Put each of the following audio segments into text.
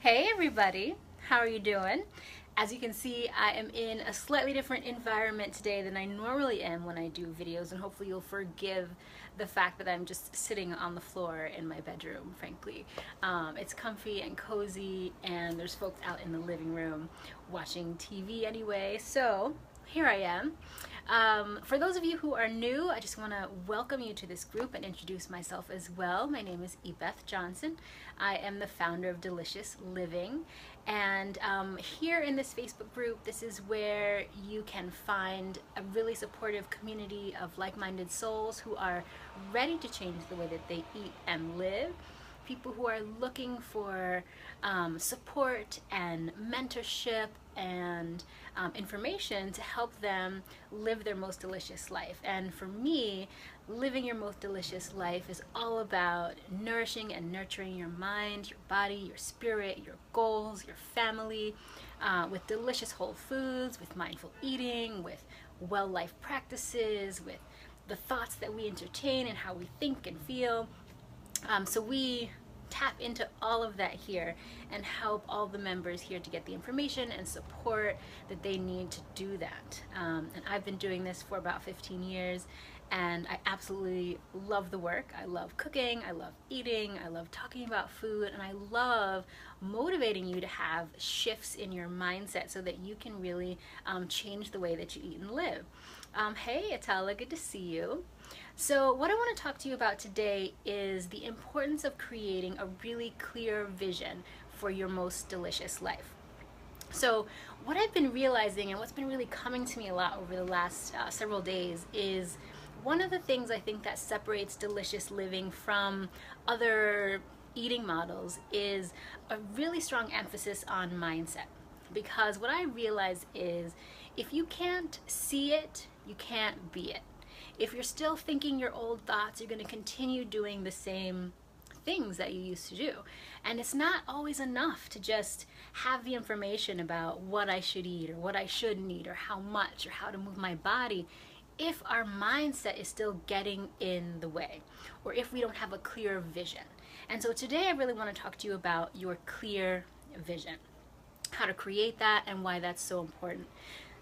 Hey everybody, how are you doing? As you can see, I am in a slightly different environment today than I normally am when I do videos, and hopefully you'll forgive the fact that I'm just sitting on the floor in my bedroom, frankly. It's comfy and cozy, and there's folks out in the living room watching TV anyway, so here I am. For those of you who are new, I just want to welcome you to this group and introduce myself as well. My name is Ebeth Johnson. I am the founder of Delicious Living, and here in this Facebook group, this is where you can find a really supportive community of like-minded souls who are ready to change the way that they eat and live. People who are looking for support and mentorship and information to help them live their most delicious life. And for me, living your most delicious life is all about nourishing and nurturing your mind, your body, your spirit, your goals, your family, with delicious whole foods, with mindful eating, with well life practices, with the thoughts that we entertain and how we think and feel. So we tap into all of that here and help all the members here to get the information and support that they need to do that. And I've been doing this for about 15 years, and I absolutely love the work. I love cooking, I love eating, I love talking about food, and I love motivating you to have shifts in your mindset so that you can really change the way that you eat and live. Hey Atala, good to see you. So what I want to talk to you about today is the importance of creating a really clear vision for your most delicious life. So what I've been realizing and what's been really coming to me a lot over the last several days is one of the things I think that separates delicious living from other eating models is a really strong emphasis on mindset. Because what I realize is if you can't see it, you can't be it. If you're still thinking your old thoughts, you're going to continue doing the same things that you used to do. And it's not always enough to just have the information about what I should eat or what I shouldn't eat or how much or how to move my body if our mindset is still getting in the way or if we don't have a clear vision. And so today I really want to talk to you about your clear vision, how to create that and why that's so important.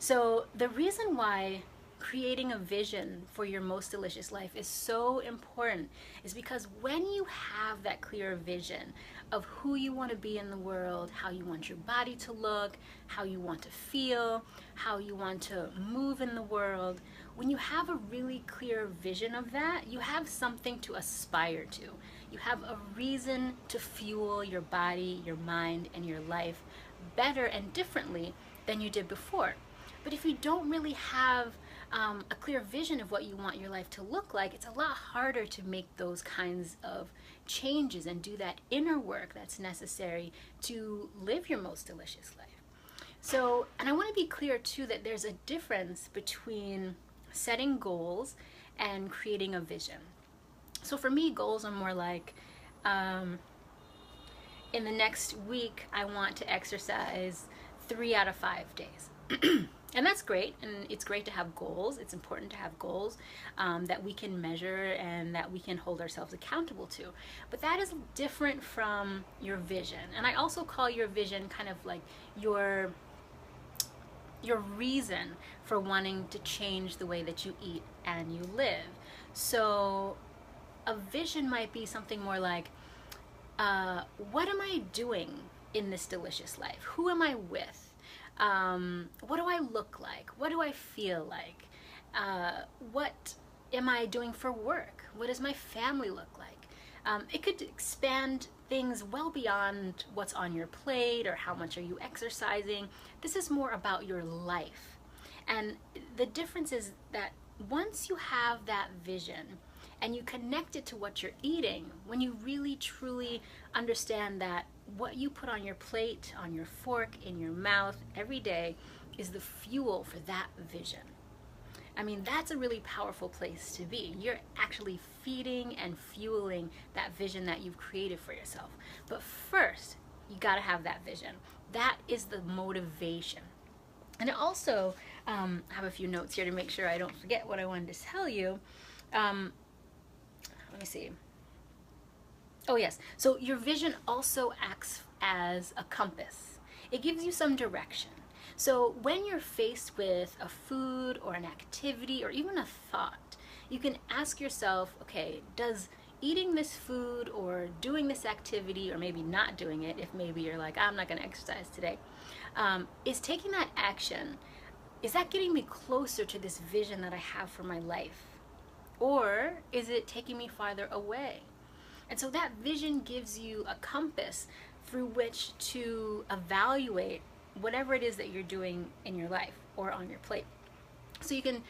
So the reason why creating a vision for your most delicious life is so important is because when you have that clear vision of who you want to be in the world, how you want your body to look, how you want to feel, how you want to move in the world, when you have a really clear vision of that, you have something to aspire to. You have a reason to fuel your body, your mind, and your life better and differently than you did before. But if you don't really have a clear vision of what you want your life to look like, it's a lot harder to make those kinds of changes and do that inner work that's necessary to live your most delicious life. So, and I want to be clear too that there's a difference between setting goals and creating a vision. So for me, goals are more like, in the next week, I want to exercise 3 out of 5 days. And that's great, and it's great to have goals. It's important to have goals that we can measure and that we can hold ourselves accountable to. But that is different from your vision. And I also call your vision kind of like your reason for wanting to change the way that you eat and you live. So a vision might be something more like, what am I doing in this delicious life? Who am I with? What do I look like? What do I feel like? What am I doing for work? What does my family look like? It could expand things well beyond what's on your plate or how much are you exercising. This is more about your life. And the difference is that once you have that vision and you connect it to what you're eating, when you really truly understand that what you put on your plate, on your fork, in your mouth every day is the fuel for that vision. I mean, that's a really powerful place to be. You're actually feeding and fueling that vision that you've created for yourself. But first, you gotta have that vision. That is the motivation. And I also have a few notes here to make sure I don't forget what I wanted to tell you. Let me see. Oh yes, so your vision also acts as a compass. It gives you some direction. So when you're faced with a food or an activity or even a thought, you can ask yourself, okay, does eating this food or doing this activity, or maybe not doing it, if maybe you're like, I'm not going to exercise today, is taking that action, is that getting me closer to this vision that I have for my life? Or is it taking me farther away? And so that vision gives you a compass through which to evaluate whatever it is that you're doing in your life or on your plate. So you can,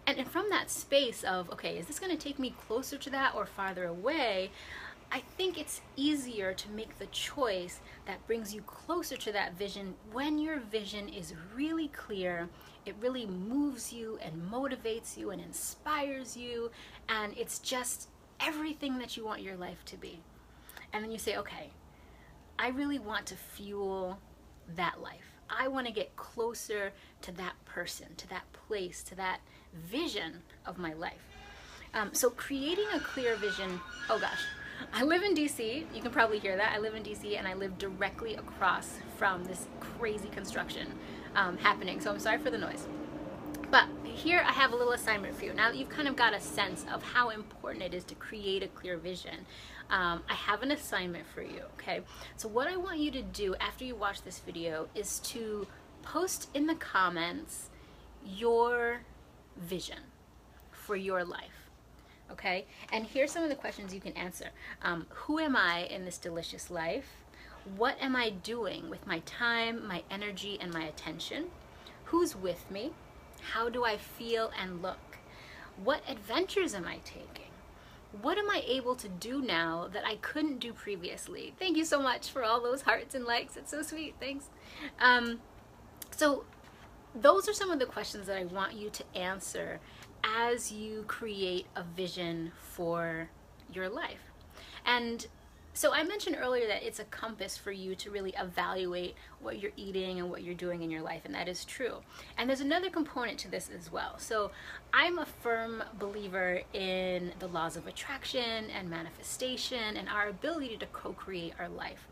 and from that space of, okay, is this going to take me closer to that or farther away? I think it's easier to make the choice that brings you closer to that vision when your vision is really clear. It really moves you and motivates you and inspires you, and it's just everything that you want your life to be. And then you say, okay, I really want to fuel that life. I want to get closer to that person, to that place, to that vision of my life. So creating a clear vision, oh gosh, I live in DC, you can probably hear that. I live in DC and I live directly across from this crazy construction happening, so I'm sorry for the noise. But here I have a little assignment for you. Now that you've kind of got a sense of how important it is to create a clear vision, I have an assignment for you, okay? So what I want you to do after you watch this video is to post in the comments your vision for your life, okay? And here's some of the questions you can answer. Who am I in this delicious life? What am I doing with my time, my energy, and my attention? Who's with me? How do I feel and look? What adventures am I taking? What am I able to do now that I couldn't do previously? Thank you so much for all those hearts and likes. It's so sweet. Thanks. So those are some of the questions that I want you to answer as you create a vision for your life. And so I mentioned earlier that it's a compass for you to really evaluate what you're eating and what you're doing in your life, and that is true. And there's another component to this as well. So I'm a firm believer in the laws of attraction and manifestation and our ability to co-create our life.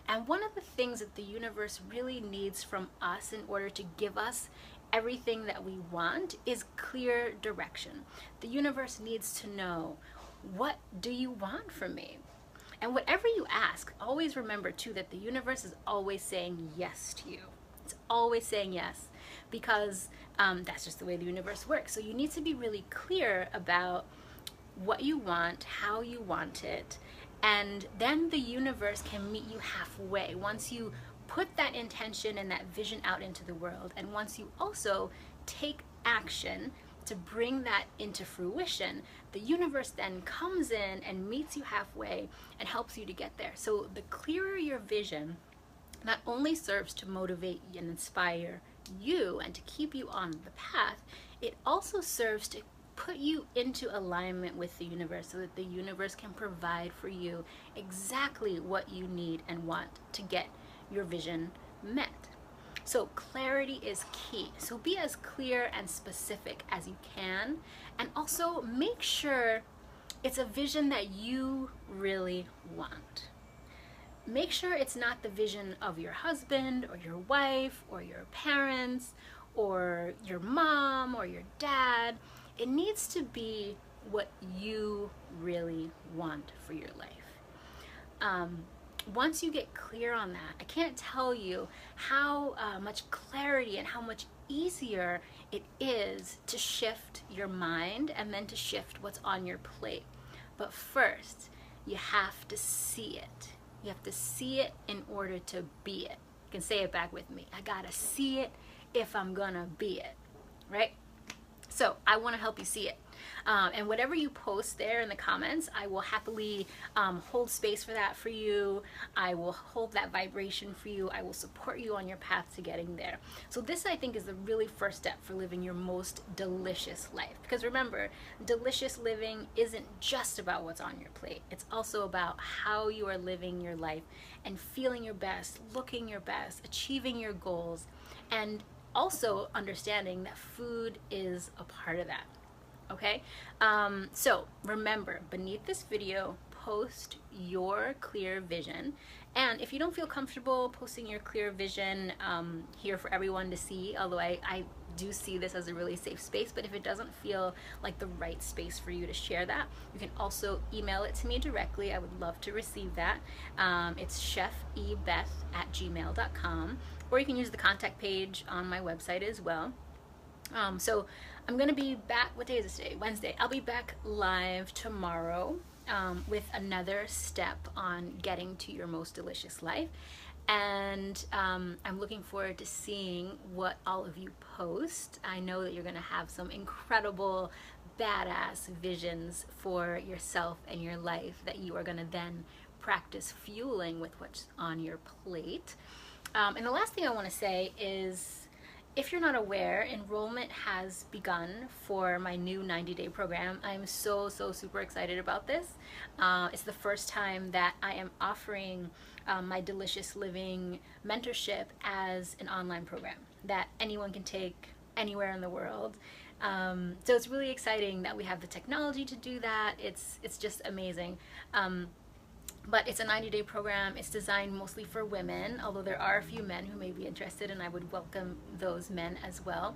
And one of the things that the universe really needs from us in order to give us everything that we want is clear direction. The universe needs to know, what do you want from me? And whatever you ask, always remember too that the universe is always saying yes to you. It's always saying yes, because that's just the way the universe works. So you need to be really clear about what you want, how you want it, and then the universe can meet you halfway once you put that intention and that vision out into the world, and once you also take action to bring that into fruition. The universe then comes in and meets you halfway and helps you to get there. So the clearer your vision not only serves to motivate and inspire you and to keep you on the path, it also serves to put you into alignment with the universe so that the universe can provide for you exactly what you need and want to get your vision met. So clarity is key. So be as clear and specific as you can, and also make sure it's a vision that you really want. Make sure it's not the vision of your husband or your wife or your parents or your mom or your dad. It needs to be what you really want for your life. Once you get clear on that, I can't tell you how much clarity and how much easier it is to shift your mind and then to shift what's on your plate. But first, you have to see it. You have to see it in order to be it. You can say it back with me. I gotta see it if I'm gonna be it, right? So I want to help you see it. And whatever you post there in the comments, I will happily hold space for that for you. I will hold that vibration for you. I will support you on your path to getting there. So this, I think, is the really first step for living your most delicious life. Because remember, delicious living isn't just about what's on your plate. It's also about how you are living your life and feeling your best, looking your best, achieving your goals, and also understanding that food is a part of that. Okay, so remember, beneath this video, post your clear vision And if you don't feel comfortable posting your clear vision here for everyone to see, although I do see this as a really safe space, but if it doesn't feel like the right space for you to share that, you can also email it to me directly. I would love to receive that. It's chefebeth@gmail.com, or you can use the contact page on my website as well. So I'm gonna be back, what day is this today? Wednesday. I'll be back live tomorrow with another step on getting to your most delicious life. And I'm looking forward to seeing what all of you post. I know that you're gonna have some incredible, badass visions for yourself and your life that you are gonna then practice fueling with what's on your plate. And the last thing I wanna say is, if you're not aware, enrollment has begun for my new 90-day program. I'm so super excited about this. It's the first time that I am offering my Delicious Living mentorship as an online program that anyone can take anywhere in the world. So it's really exciting that we have the technology to do that. It's just amazing. But it's a 90-day program. It's designed mostly for women, although there are a few men who may be interested, and I would welcome those men as well.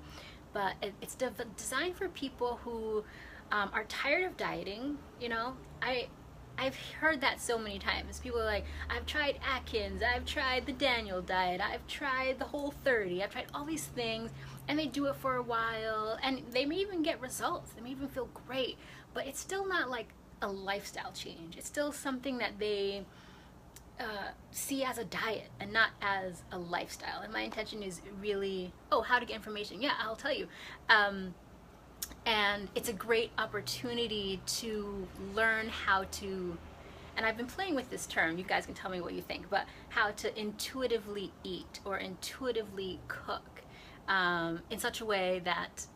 But it's designed for people who are tired of dieting. You know, I've heard that so many times. People are like, I've tried Atkins, I've tried the Daniel diet, I've tried the Whole30, I've tried all these things, and they do it for a while, and they may even get results. They may even feel great, but it's still not like a lifestyle change. It's still something that they see as a diet and not as a lifestyle. And my intention is really, how to get information. Yeah, I'll tell you. And it's a great opportunity to learn how to, and I've been playing with this term, you guys can tell me what you think, but how to intuitively eat or intuitively cook in such a way that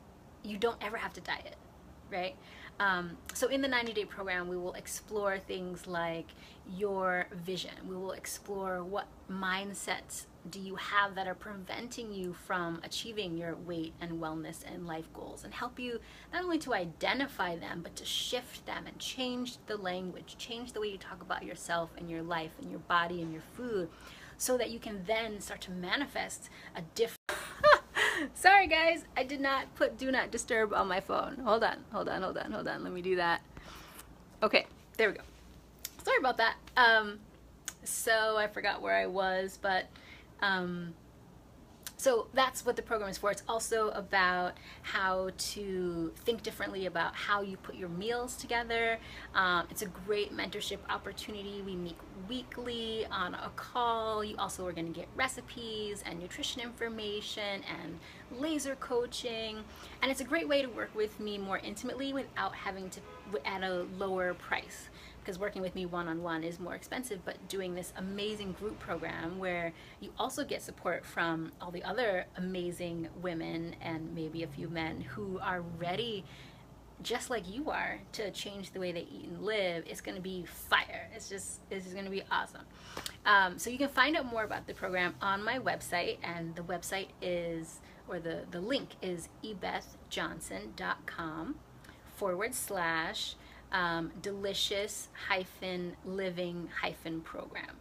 you don't ever have to diet, right? So in the 90-day program, we will explore things like your vision. We will explore what mindsets do you have that are preventing you from achieving your weight and wellness and life goals, and help you not only to identify them, but to shift them and change the language, change the way you talk about yourself and your life and your body and your food, so that you can then start to manifest a different... Sorry guys, I did not put do not disturb on my phone. Hold on. Let me do that. Okay, there we go. Sorry about that. So I forgot where I was, but so that's what the program is for. It's also about how to think differently about how you put your meals together. It's a great mentorship opportunity. We meet weekly on a call. You also are going to get recipes and nutrition information and laser coaching. And it's a great way to work with me more intimately without having to, at a lower price. Because working with me one-on-one is more expensive, but doing this amazing group program where you also get support from all the other amazing women and maybe a few men who are ready, just like you are, to change the way they eat and live, it's going to be fire. This is going to be awesome. So you can find out more about the program on my website, and the website is, or the link is ebethjohnson.com/delicious-living-program.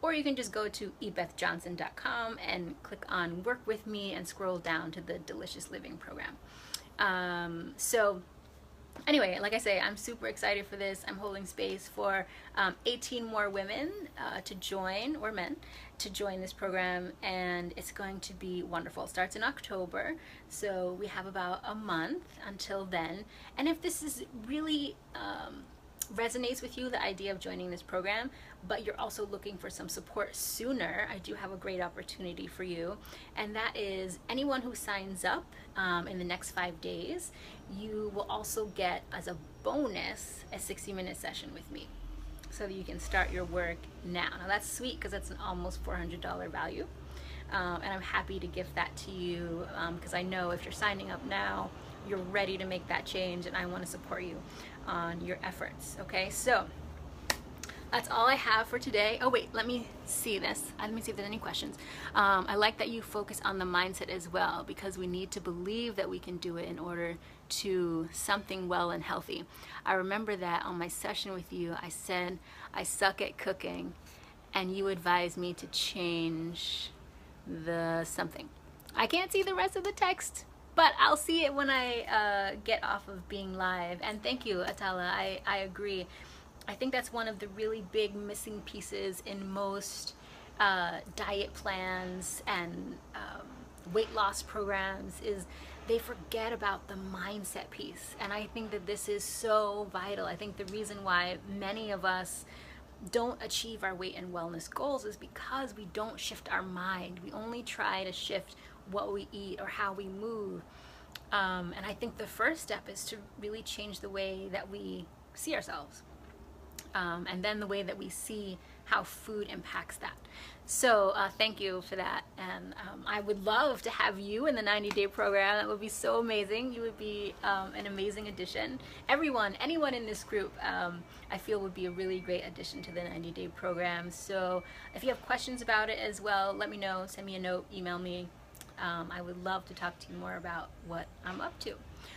Or you can just go to ebethjohnson.com and click on work with me and scroll down to the Delicious Living program. So anyway, like I say, I'm super excited for this. I'm holding space for 18 more women to join, or men, to join this program, and it's going to be wonderful. It starts in October, so we have about a month until then. And if this is really resonates with you, the idea of joining this program, but you're also looking for some support sooner, I do have a great opportunity for you, and that is anyone who signs up in the next 5 days, you will also get as a bonus a 60-minute session with me, so that you can start your work now. Now that's sweet because that's an almost $400 value, and I'm happy to gift that to you because I know if you're signing up now, you're ready to make that change, and I want to support you on your efforts. Okay, so that's all I have for today. Oh wait, let me see this. Let me see if there's any questions. I like that you focus on the mindset as well, because we need to believe that we can do it in order to something well and healthy. I remember that on my session with you, I said I suck at cooking, and you advise me to change the something. I can't see the rest of the text, but I'll see it when I get off of being live. And thank you, Atala. I agree. I think that's one of the really big missing pieces in most diet plans and weight loss programs is they forget about the mindset piece. And I think that this is so vital. I think the reason why many of us don't achieve our weight and wellness goals is because we don't shift our mind. We only try to shift what we eat or how we move. And I think the first step is to really change the way that we see ourselves. And then the way that we see how food impacts that. So thank you for that. And I would love to have you in the 90-day program. That would be so amazing. You would be an amazing addition. Anyone in this group, I feel would be a really great addition to the 90-day program. So if you have questions about it as well, let me know. Send me a note, email me. I would love to talk to you more about what I'm up to.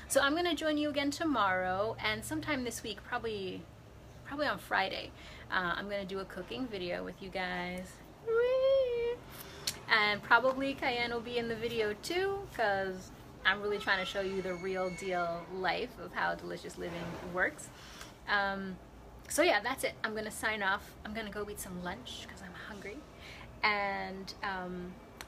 So I'm going to join you again tomorrow, and sometime this week, probably on Friday, I'm going to do a cooking video with you guys. And probably Cayenne will be in the video too, because I'm really trying to show you the real deal life of how delicious living works. So yeah, that's it. I'm going to sign off. I'm going to go eat some lunch because I'm hungry. And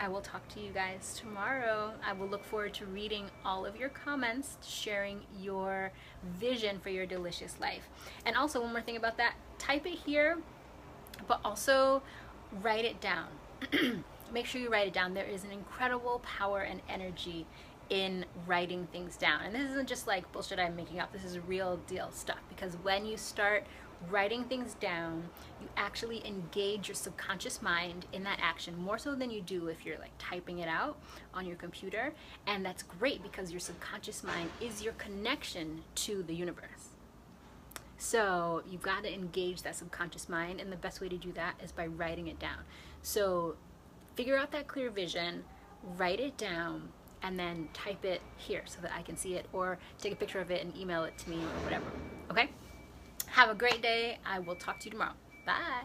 I will talk to you guys tomorrow. I will look forward to reading all of your comments, sharing your vision for your delicious life. And also, one more thing about that, type it here, but also write it down. Make sure you write it down. There is an incredible power and energy in writing things down. And this isn't just like bullshit I'm making up. This is real deal stuff, because when you start writing things down, you actually engage your subconscious mind in that action more so than you do if you're like typing it out on your computer. And that's great because your subconscious mind is your connection to the universe. So you've got to engage that subconscious mind, and the best way to do that is by writing it down. So figure out that clear vision, write it down, and then type it here so that I can see it, or take a picture of it and email it to me or whatever. Okay? Have a great day. I will talk to you tomorrow. Bye.